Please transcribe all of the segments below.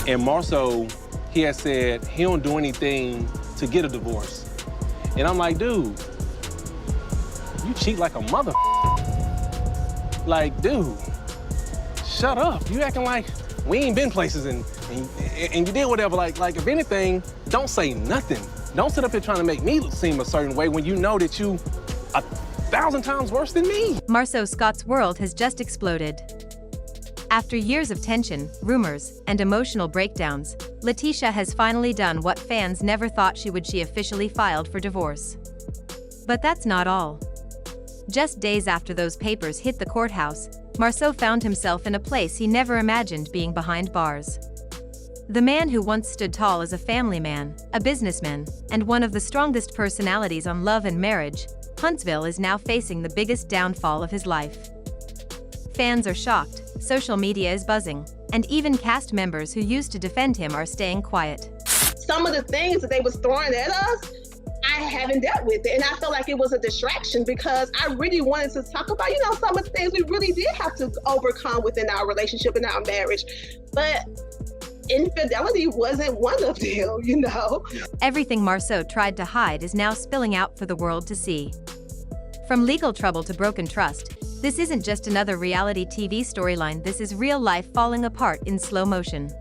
And Marsau, he had said he don't do anything to get a divorce. And I'm like, dude, you cheat like a mother. Like, dude, shut up. You acting like we ain't been places and you did whatever. Like if anything, don't say nothing. Don't sit up here trying to make me seem a certain way when you know that you 1,000 times worse than me. Marsau Scott's world has just exploded. After years of tension, rumors, and emotional breakdowns, LaTisha has finally done what fans never thought she would. She officially filed for divorce. But that's not all. Just days after those papers hit the courthouse, Marsau found himself in a place he never imagined, being behind bars. The man who once stood tall as a family man, a businessman, and one of the strongest personalities on Love and Marriage, Huntsville, is now facing the biggest downfall of his life. Fans are shocked, social media is buzzing, and even cast members who used to defend him are staying quiet. Some of the things that they was throwing at us, I haven't dealt with it, and I felt like it was a distraction because I really wanted to talk about, some of the things we really did have to overcome within our relationship and our marriage. But infidelity wasn't one of them, Everything Marsau tried to hide is now spilling out for the world to see. From legal trouble to broken trust, this isn't just another reality TV storyline. This is real life falling apart in slow motion.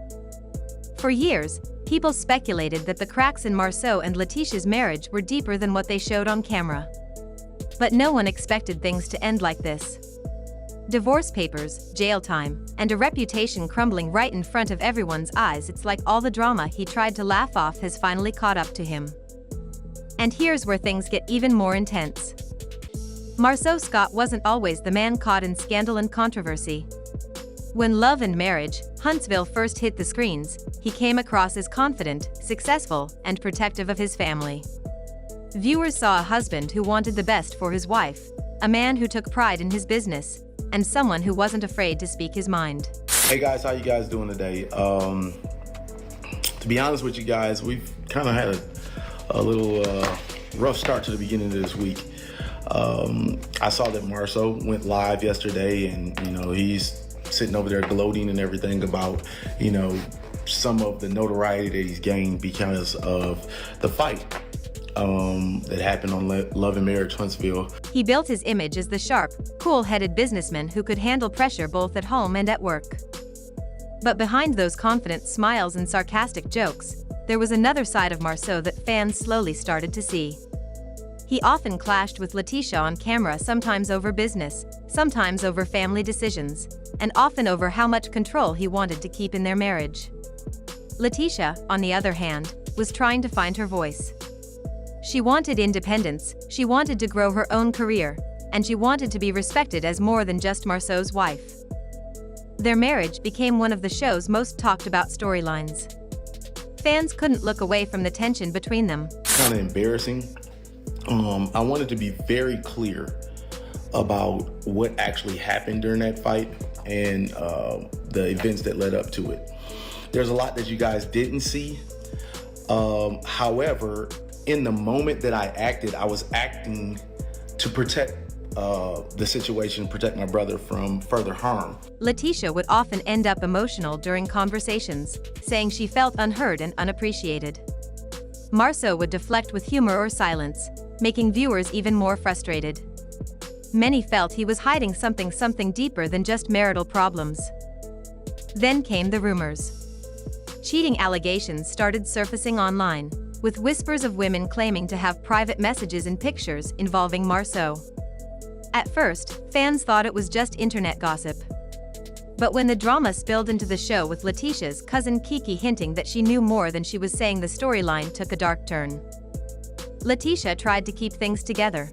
For years, people speculated that the cracks in Marsau and LaTisha's marriage were deeper than what they showed on camera. But no one expected things to end like this. Divorce papers, jail time, and a reputation crumbling right in front of everyone's eyes. It's like all the drama he tried to laugh off has finally caught up to him. And here's where things get even more intense. Marsau Scott wasn't always the man caught in scandal and controversy. When Love and Marriage, Huntsville first hit the screens, he came across as confident, successful, and protective of his family. Viewers saw a husband who wanted the best for his wife, a man who took pride in his business, and someone who wasn't afraid to speak his mind. Hey guys, how you guys doing today? To be honest with you guys, we've kind of had a little rough start to the beginning of this week. I saw that Marsau went live yesterday, and he's sitting over there gloating and everything about some of the notoriety that he's gained because of the fight that happened on Love and Marriage Huntsville. He built his image as the sharp, cool-headed businessman who could handle pressure both at home and at work. But behind those confident smiles and sarcastic jokes, there was another side of Marsau that fans slowly started to see. He often clashed with LaTisha on camera, sometimes over business, sometimes over family decisions, and often over how much control he wanted to keep in their marriage. LaTisha, on the other hand, was trying to find her voice. She wanted independence, she wanted to grow her own career, and she wanted to be respected as more than just Marsau's wife. Their marriage became one of the show's most talked about storylines. Fans couldn't look away from the tension between them. Kind of embarrassing. I wanted to be very clear about what actually happened during that fight and the events that led up to it. There's a lot that you guys didn't see. However, in the moment that I acted, I was acting to protect the situation, protect my brother from further harm. LaTisha would often end up emotional during conversations, saying she felt unheard and unappreciated. Marsau would deflect with humor or silence, making viewers even more frustrated. Many felt he was hiding something deeper than just marital problems. Then came the rumors. Cheating allegations started surfacing online, with whispers of women claiming to have private messages and pictures involving Marsau. At first, fans thought it was just internet gossip. But when the drama spilled into the show with LaTisha's cousin Kiki hinting that she knew more than she was saying, the storyline took a dark turn. LaTisha tried to keep things together.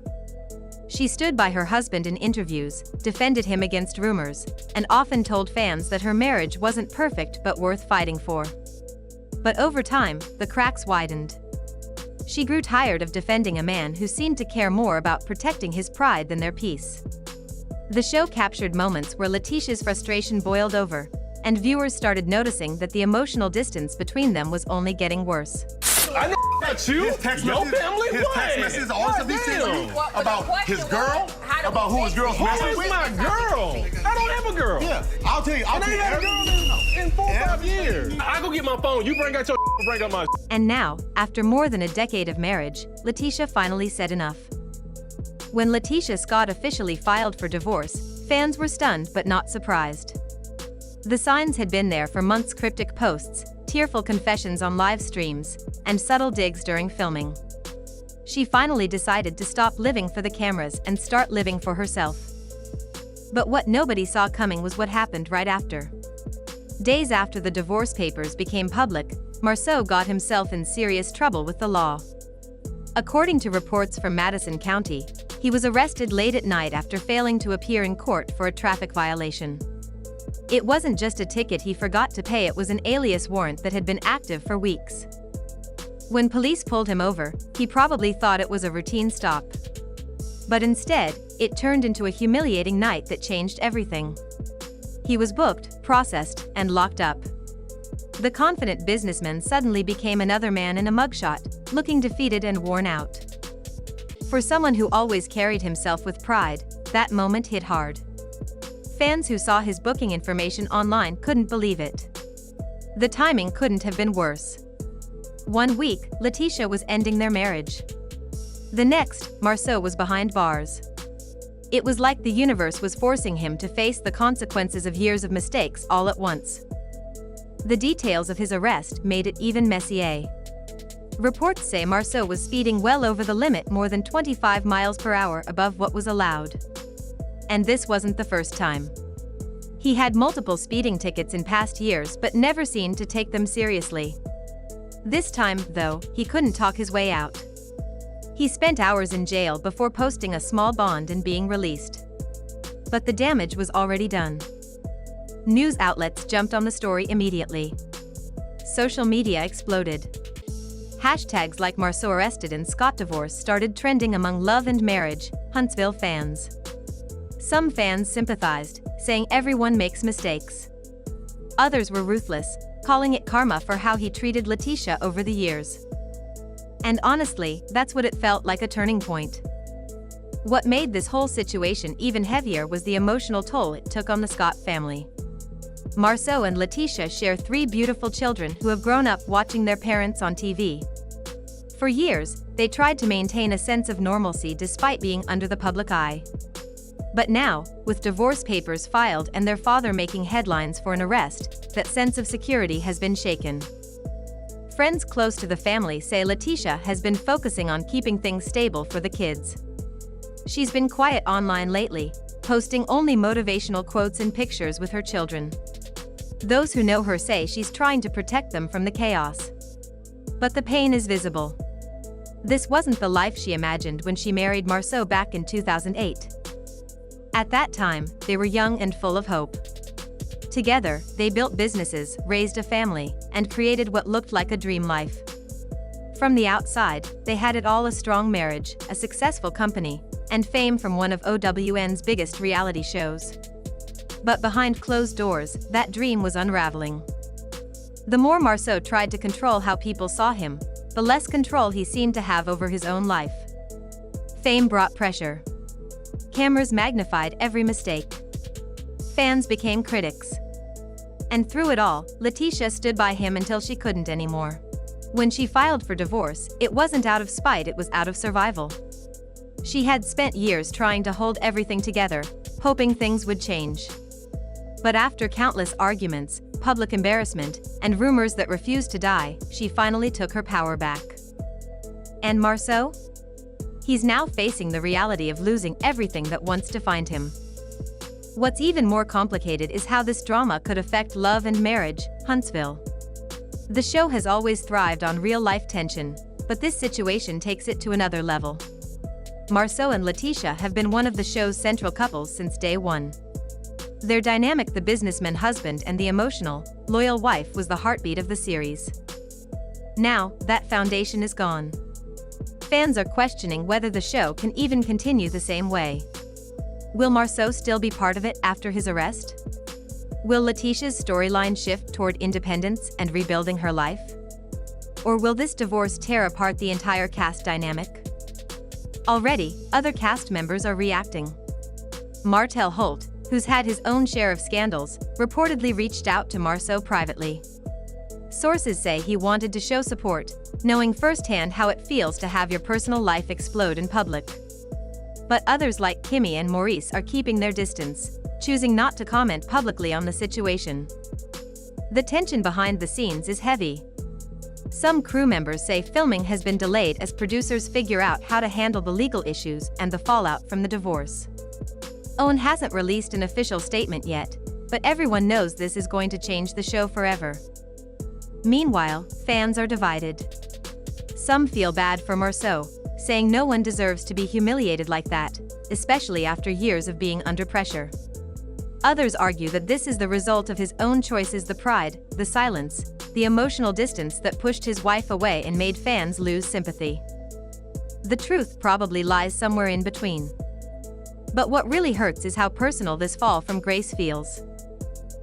She stood by her husband in interviews, defended him against rumors, and often told fans that her marriage wasn't perfect but worth fighting for. But over time, the cracks widened. She grew tired of defending a man who seemed to care more about protecting his pride than their peace. The show captured moments where LaTisha's frustration boiled over, and viewers started noticing that the emotional distance between them was only getting worse. I know about you. His text Your messages, family? his What? text messages, all this stuff he's sending me about his girl. How about who his girl's messing Who with. is my girl? I don't have a girl. Yeah, I'll tell you. I'll And I tell ain't you had a girl in 4 or 5 years. I go get my phone. You bring out your bring up my. And now, after more than a decade of marriage, LaTisha finally said enough. When LaTisha Scott officially filed for divorce, fans were stunned but not surprised. The signs had been there for months: cryptic posts, tearful confessions on live streams, and subtle digs during filming. She finally decided to stop living for the cameras and start living for herself. But what nobody saw coming was what happened right after. Days after the divorce papers became public, Marsau got himself in serious trouble with the law. According to reports from Madison County, he was arrested late at night after failing to appear in court for a traffic violation. It wasn't just a ticket he forgot to pay, it was an alias warrant that had been active for weeks. When police pulled him over, he probably thought it was a routine stop. But instead, it turned into a humiliating night that changed everything. He was booked, processed, and locked up. The confident businessman suddenly became another man in a mugshot, looking defeated and worn out. For someone who always carried himself with pride, that moment hit hard. Fans who saw his booking information online couldn't believe it. The timing couldn't have been worse. 1 week, LaTisha was ending their marriage. The next, Marsau was behind bars. It was like the universe was forcing him to face the consequences of years of mistakes all at once. The details of his arrest made it even messier. Reports say Marsau was speeding well over the limit, more than 25 miles per hour above what was allowed. And this wasn't the first time. He had multiple speeding tickets in past years but never seemed to take them seriously. This time, though, he couldn't talk his way out. He spent hours in jail before posting a small bond and being released. But the damage was already done. News outlets jumped on the story immediately. Social media exploded. Hashtags like Marsau arrested and Scott divorce started trending among Love and Marriage Huntsville fans. Some fans sympathized, saying everyone makes mistakes. Others were ruthless, calling it karma for how he treated LaTisha over the years. And honestly, that's what it felt like, a turning point. What made this whole situation even heavier was the emotional toll it took on the Scott family. Marsau and LaTisha share 3 beautiful children who have grown up watching their parents on TV. For years, they tried to maintain a sense of normalcy despite being under the public eye. But now, with divorce papers filed and their father making headlines for an arrest, that sense of security has been shaken. Friends close to the family say LaTisha has been focusing on keeping things stable for the kids. She's been quiet online lately, posting only motivational quotes and pictures with her children. Those who know her say she's trying to protect them from the chaos. But the pain is visible. This wasn't the life she imagined when she married Marsau back in 2008. At that time, they were young and full of hope. Together, they built businesses, raised a family, and created what looked like a dream life. From the outside, they had it all: a strong marriage, a successful company, and fame from one of OWN's biggest reality shows. But behind closed doors, that dream was unraveling. The more Marsau tried to control how people saw him, the less control he seemed to have over his own life. Fame brought pressure. Cameras magnified every mistake. Fans became critics. And through it all, LaTisha stood by him until she couldn't anymore. When she filed for divorce, it wasn't out of spite, it was out of survival. She had spent years trying to hold everything together, hoping things would change. But after countless arguments, public embarrassment, and rumors that refused to die, she finally took her power back. And Marsau? He's now facing the reality of losing everything that once defined him. What's even more complicated is how this drama could affect Love and Marriage Huntsville. The show has always thrived on real-life tension, but this situation takes it to another level. Marsau and LaTisha have been one of the show's central couples since day one. Their dynamic, the businessman husband and the emotional, loyal wife, was the heartbeat of the series. Now, that foundation is gone. Fans are questioning whether the show can even continue the same way. Will Marsau still be part of it after his arrest? Will LaTisha's storyline shift toward independence and rebuilding her life? Or will this divorce tear apart the entire cast dynamic? Already, other cast members are reacting. Martel Holt, who's had his own share of scandals, reportedly reached out to Marsau privately. Sources say he wanted to show support, knowing firsthand how it feels to have your personal life explode in public. But others like Kimmy and Maurice are keeping their distance, choosing not to comment publicly on the situation. The tension behind the scenes is heavy. Some crew members say filming has been delayed as producers figure out how to handle the legal issues and the fallout from the divorce. Owen hasn't released an official statement yet, but everyone knows this is going to change the show forever. Meanwhile, fans are divided. Some feel bad for Marsau, saying no one deserves to be humiliated like that, especially after years of being under pressure. Others argue that this is the result of his own choices: the pride, the silence, the emotional distance that pushed his wife away and made fans lose sympathy. The truth probably lies somewhere in between. But what really hurts is how personal this fall from grace feels.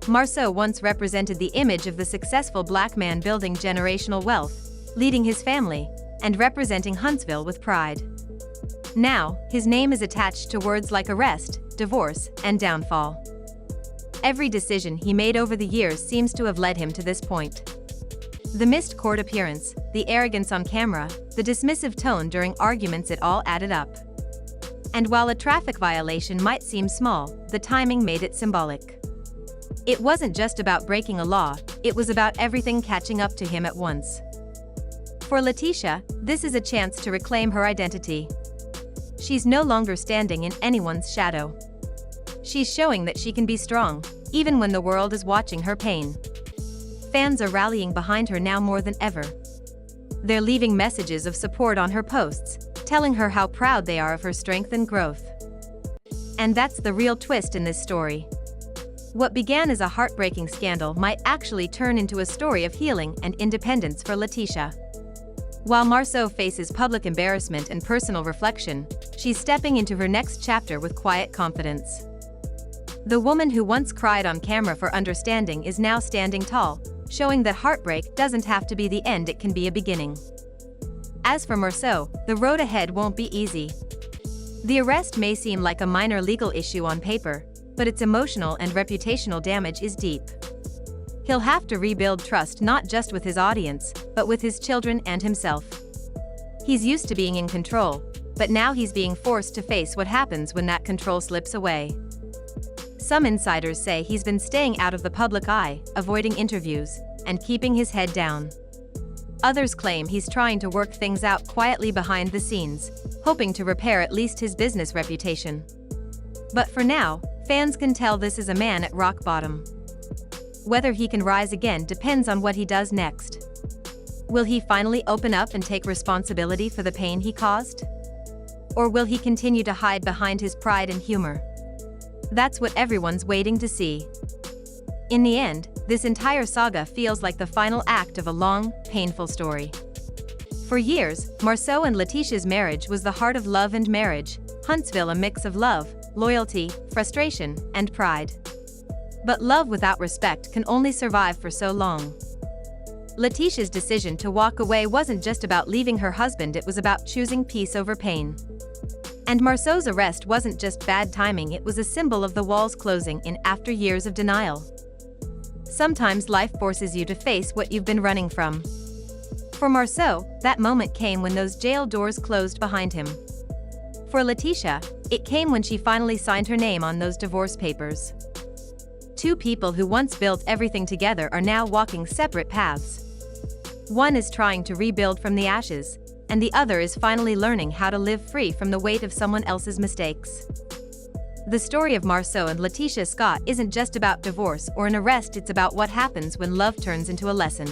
Marsau once represented the image of the successful black man building generational wealth, leading his family, and representing Huntsville with pride. Now, his name is attached to words like arrest, divorce, and downfall. Every decision he made over the years seems to have led him to this point. The missed court appearance, the arrogance on camera, the dismissive tone during arguments, it all added up. And while a traffic violation might seem small, the timing made it symbolic. It wasn't just about breaking a law, it was about everything catching up to him at once. For LaTisha, this is a chance to reclaim her identity. She's no longer standing in anyone's shadow. She's showing that she can be strong, even when the world is watching her pain. Fans are rallying behind her now more than ever. They're leaving messages of support on her posts, telling her how proud they are of her strength and growth. And that's the real twist in this story. What began as a heartbreaking scandal might actually turn into a story of healing and independence for LaTisha. While Marsau faces public embarrassment and personal reflection, she's stepping into her next chapter with quiet confidence. The woman who once cried on camera for understanding is now standing tall, showing that heartbreak doesn't have to be the end, it can be a beginning. As for Marsau, the road ahead won't be easy. The arrest may seem like a minor legal issue on paper, but its emotional and reputational damage is deep. He'll have to rebuild trust not just with his audience, but with his children and himself. He's used to being in control, but now he's being forced to face what happens when that control slips away. Some insiders say he's been staying out of the public eye, avoiding interviews, and keeping his head down. Others claim he's trying to work things out quietly behind the scenes, hoping to repair at least his business reputation. But for now, fans can tell this is a man at rock bottom. Whether he can rise again depends on what he does next. Will he finally open up and take responsibility for the pain he caused? Or will he continue to hide behind his pride and humor? That's what everyone's waiting to see. In the end, this entire saga feels like the final act of a long, painful story. For years, Marsau and LaTisha's marriage was the heart of love and marriage, Huntsville a mix of love, loyalty, frustration, and pride. But love without respect can only survive for so long. LaTisha's decision to walk away wasn't just about leaving her husband, it was about choosing peace over pain. And Marsau's arrest wasn't just bad timing, it was a symbol of the walls closing in after years of denial. Sometimes life forces you to face what you've been running from. For Marsau, that moment came when those jail doors closed behind him. For LaTisha, it came when she finally signed her name on those divorce papers. Two people who once built everything together are now walking separate paths. One is trying to rebuild from the ashes, and the other is finally learning how to live free from the weight of someone else's mistakes. The story of Marsau and LaTisha Scott isn't just about divorce or an arrest, it's about what happens when love turns into a lesson.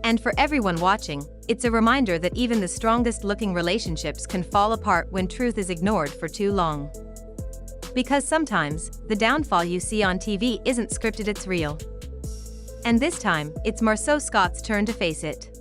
And for everyone watching, it's a reminder that even the strongest-looking relationships can fall apart when truth is ignored for too long. Because sometimes, the downfall you see on TV isn't scripted, it's real. And this time, it's Marsau Scott's turn to face it.